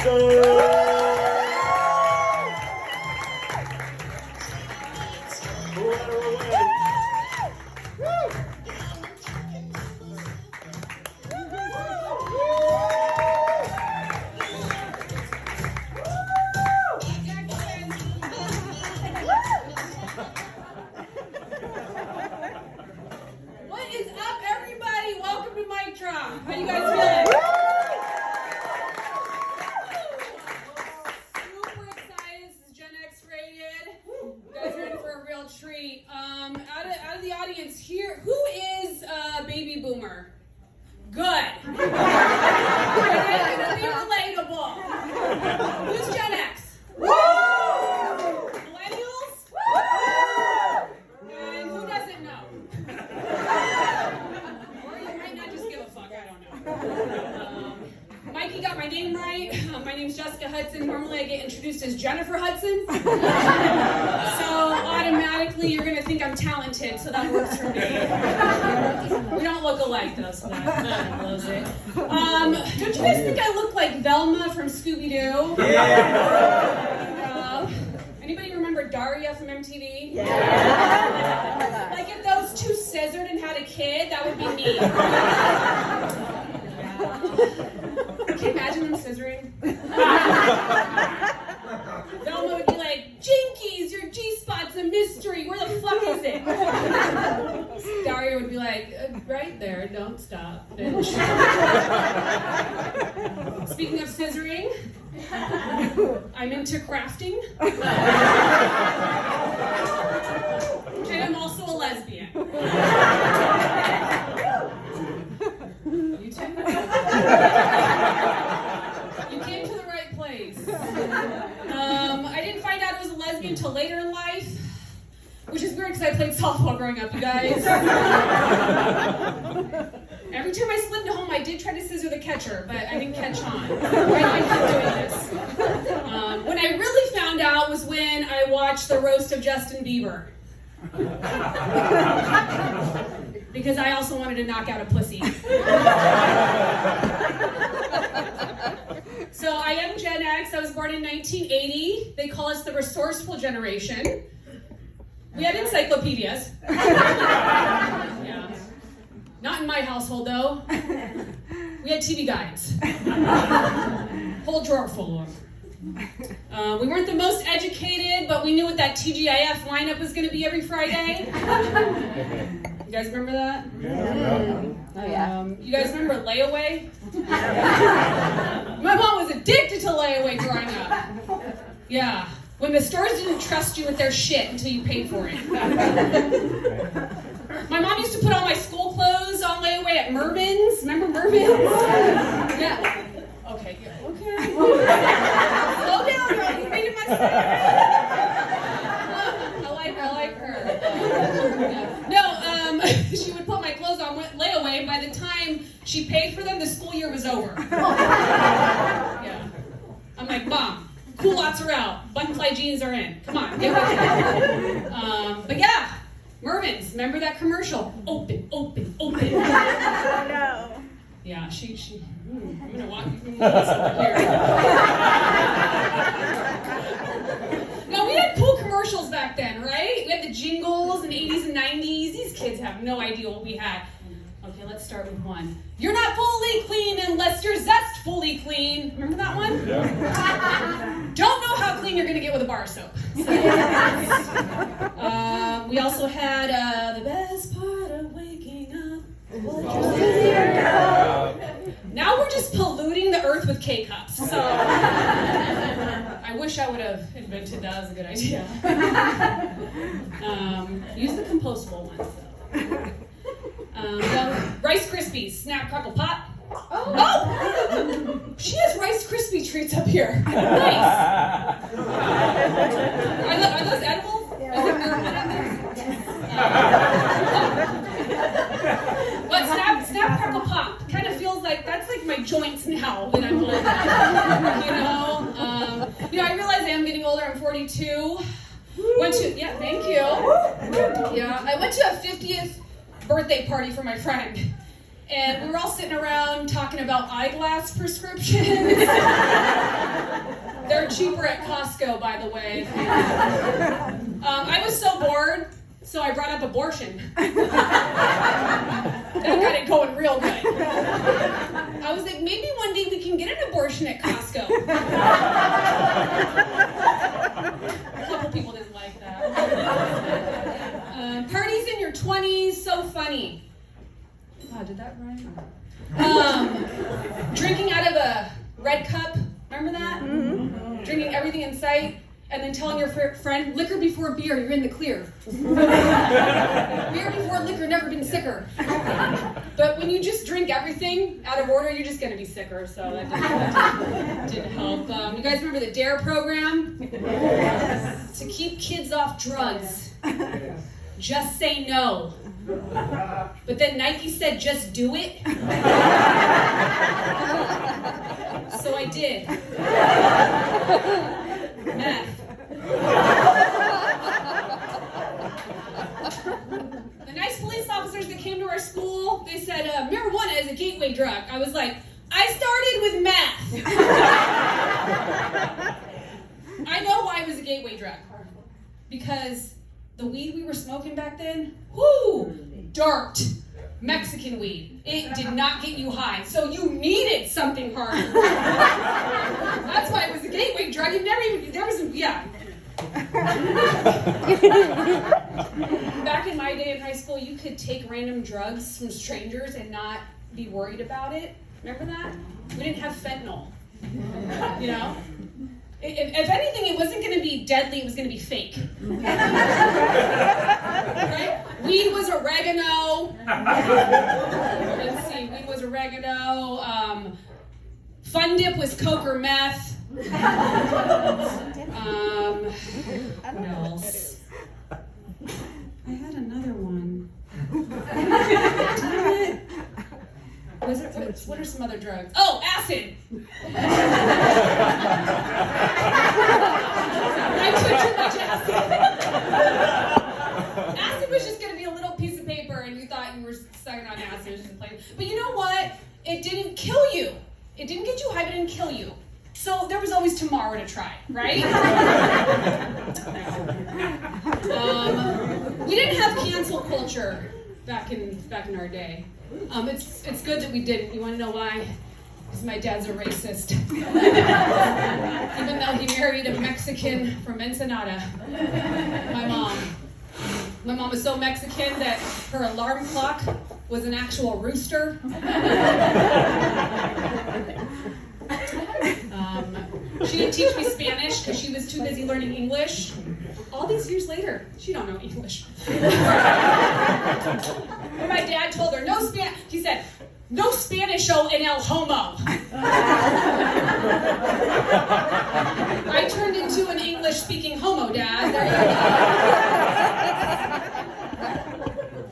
What is up, everybody? Welcome to Mic Drop. How you guys feeling? Super excited. This is Gen X rated. You guys are in for a real treat. Out of the audience here, who is a baby boomer? Good. It's gonna be relatable. Who's Gen X? Millennials? And who doesn't know? Or you might not just give a fuck, I don't know. Mikey got my name right. My name's Jessica Hudson. Normally I get introduced as Jennifer Hudson. So automatically you're going to think I'm talented, so that works for me. We don't look alike though, so that blows it. Don't you guys think I look like Velma from Scooby-Doo? Yeah. Anybody remember Daria from MTV? Yeah. Like if those two scissored and had a kid, that would be me. Yeah. Can you imagine them scissoring? Velma would be like, Jinkies, your G-spot's a mystery. Where the fuck is it? Daria would be like, right there, don't stop, bitch. Speaking of scissoring, I'm into crafting. And I'm also a lesbian. You too? You came to the right place. I didn't find out I was a lesbian until later in life, which is weird because I played softball growing up, you guys. Every time I slid into home, I did try to scissor the catcher, but I didn't catch on. I kept doing this. When I really found out was when I watched the roast of Justin Bieber. Because I also wanted to knock out a pussy. So I am Gen X. I was born in 1980. They call us the resourceful generation. We had encyclopedias. Yeah. Not in my household, though. We had TV guides. Whole drawer full of them. We weren't the most educated, but we knew what that TGIF lineup was going to be every Friday. You guys remember that? Yeah. Oh, yeah. You guys remember Layaway? My mom was addicted to Layaway growing up. Yeah. When the stores didn't trust you with their shit until you paid for it. My mom used to put all my school clothes on Layaway at Mervyn's. Remember Mervyn's? Yeah. Okay, good. Okay. Slow down, girl. You're reading my I like her. Yeah. No, she would put my clothes on Layaway, and by the time she paid for them, the school year was over. Yeah. I'm like, Mom, culottes are out. Button-fly jeans are in. Come on, get with it. But yeah, Mervyn's. Remember that commercial? Open, open, open. Oh, no. Yeah, I'm gonna walk you through this over here. No, we had cool commercials back then, right? We had the jingles in the 80s and 90s. These kids have no idea what we had. Okay, let's start with one. You're not fully clean unless you're zestfully clean. Remember that one? Yeah. Don't know how clean you're gonna get with a bar soap. So, we also had the best part of waking up. Now we're just polluting the earth with K-cups. So I wish I would have invented that. As a good idea. Use the compostable ones though. Rice Krispies, Snap, Crackle, Pop. Oh! She has Rice Krispie treats up here. Nice. Are those edible? But Snap, Crackle, Pop kind of feels like that's like my joints now that I'm older. I realize I am getting older. I'm 42. Thank you. Yeah, I went to a 50th birthday party for my friend. And we were all sitting around talking about eyeglass prescriptions. Cheaper at Costco, by the way. I was so bored, so I brought up abortion. That got it going real good. I was like, maybe one day we can get an abortion at Costco. A couple people didn't like that. Parties in your 20s, so funny. God, did that rhyme? Drinking out of a red cup, remember that? Mm-hmm. Drinking everything in sight, and then telling your friend, liquor before beer, you're in the clear. Beer before liquor, never been sicker. But when you just drink everything out of order, you're just gonna be sicker, so that didn't help. You guys remember the DARE program? Yes. To keep kids off drugs. Just say no. But then Nike said, just do it. So I did. Meth. The nice police officers that came to our school, they said, marijuana is a gateway drug. I was like, I started with meth. I know why it was a gateway drug. Because the weed we were smoking back then, dirt, Mexican weed. It did not get you high, so you needed something harder. That's why it was a gateway drug. Back in my day in high school, you could take random drugs from strangers and not be worried about it. Remember that? We didn't have fentanyl. You know? If anything, it wasn't going to be deadly, it was going to be fake. Right? Weed was oregano. Let's see, weed was oregano. Fun dip was coke or meth. What else? I had another one. Damn it. What are some other drugs? Oh, acid! I took too much acid. Acid was just going to be a little piece of paper and you thought you were sucking on acid. It was just a play. But you know what? It didn't kill you. It didn't get you high, but it didn't kill you. So there was always tomorrow to try, right? We didn't have cancel culture back in our day. It's good that we didn't. You want to know why? Because my dad's a racist. Even though he married a Mexican from Ensenada. My mom was so Mexican that her alarm clock was an actual rooster. She didn't teach me Spanish because she was too busy learning English. All these years later, she don't know English. When my dad told her, no Spanish, he said, no Spanish-o en el homo. I turned into an English-speaking homo, Dad. There you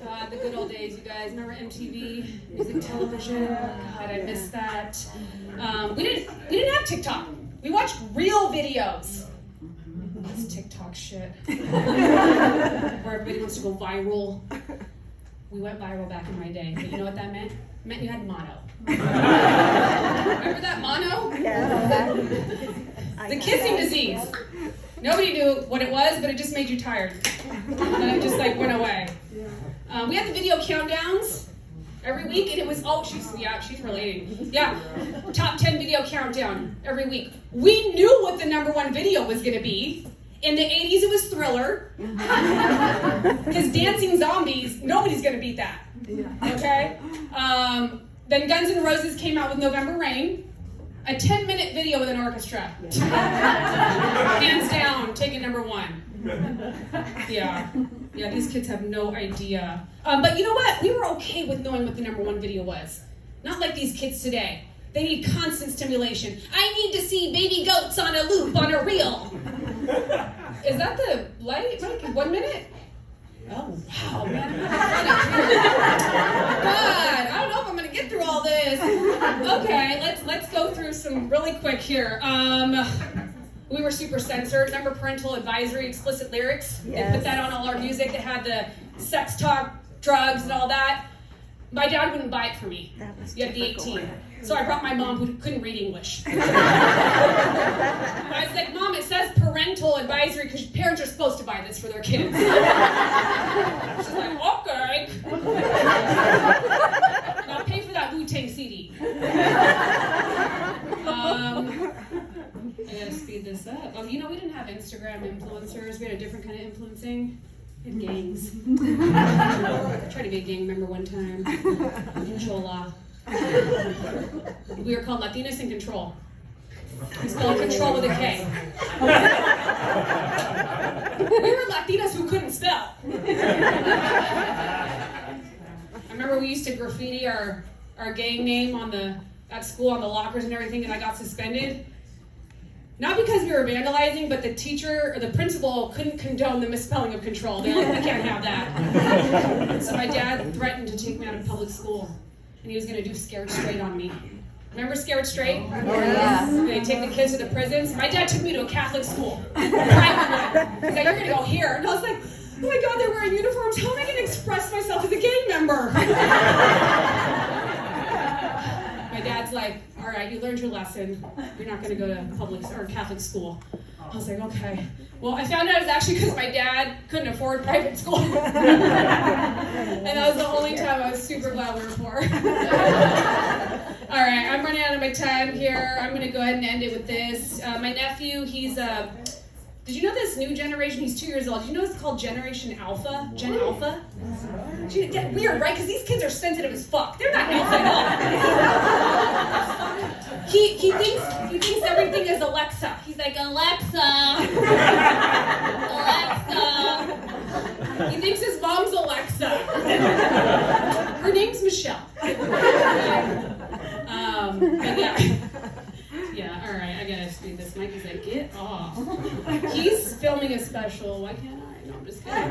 go. The good old days, you guys. Remember MTV, music television? God, I miss that. We didn't have TikTok. We watched real videos. This TikTok shit. Where everybody wants to go viral. We went viral back in my day, but you know what that meant? It meant you had mono. Remember that mono? Yeah. The kissing disease. Nobody knew what it was, but it just made you tired. And then it just like went away. We had the video countdowns every week, and it was, she's relating. Yeah, top 10 video countdown every week. We knew what the number one video was gonna be. In the 80s, it was Thriller. Because Dancing Zombies, nobody's gonna beat that. Okay? Then Guns N' Roses came out with November Rain. A 10-minute video with an orchestra. Hands down, taking number one. Yeah, these kids have no idea. But you know what? We were okay with knowing what the number one video was. Not like these kids today. They need constant stimulation. I need to see baby goats on a loop on a reel. Is that the light? Like 1 minute? Oh, wow, man. God, I don't know if I'm going to get through all this. Okay, let's go through some really quick here. We were super censored. Remember parental advisory, explicit lyrics? Yes. They put that on all our music that had the sex talk, drugs, and all that. My dad wouldn't buy it for me. You had to be 18. So I brought my mom who couldn't read English. I was like, Mom, I gotta speed this up. Oh, you know, we didn't have Instagram influencers. We had a different kind of influencing. We had gangs. I tried to be a gang member one time. In Chola. We were called Latinas in Control. We spelled control with a K. We were Latinas who couldn't spell. I remember we used to graffiti our gang name at school on the lockers and everything, and I got suspended. Not because we were vandalizing, but the teacher or the principal couldn't condone the misspelling of control. They're like, we can't have that. So my dad threatened to take me out of public school, and he was going to do Scared Straight on me. Remember Scared Straight? Oh, yeah. They take the kids to the prisons. My dad took me to a Catholic school. Private one. He's like, you're going to go here. And I was like, oh my God, they're wearing uniforms. How am I going to express myself as a gang member? My dad's like, all right, you learned your lesson. You're not going to go to public or Catholic school. I was like, okay. Well, I found out it was actually because my dad couldn't afford private school. And that was the only time I was super glad we were poor. All right, I'm running out of my time here. I'm going to go ahead and end it with this. My nephew, he's did you know this new generation? He's 2 years old. Did you know it's called Generation Alpha? Gen Alpha? Weird, right? Because these kids are sensitive as fuck. They're not alpha at all. He thinks everything is Alexa. He's like, Alexa. Alexa. He thinks his mom's Alexa. Her name's Michelle. But yeah. Yeah, all right, I gotta speed this. Mikey's like, get off. He's filming a special. Why can't I? No, I'm just kidding.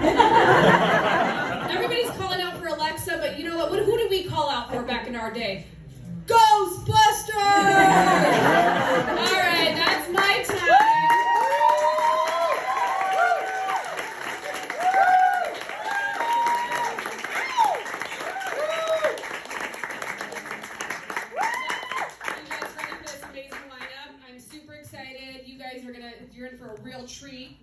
Everybody's calling out for Alexa, but you know what? Who did we call out for back in our day? Ghostbusters! All right, that's my time. You're in for a real treat.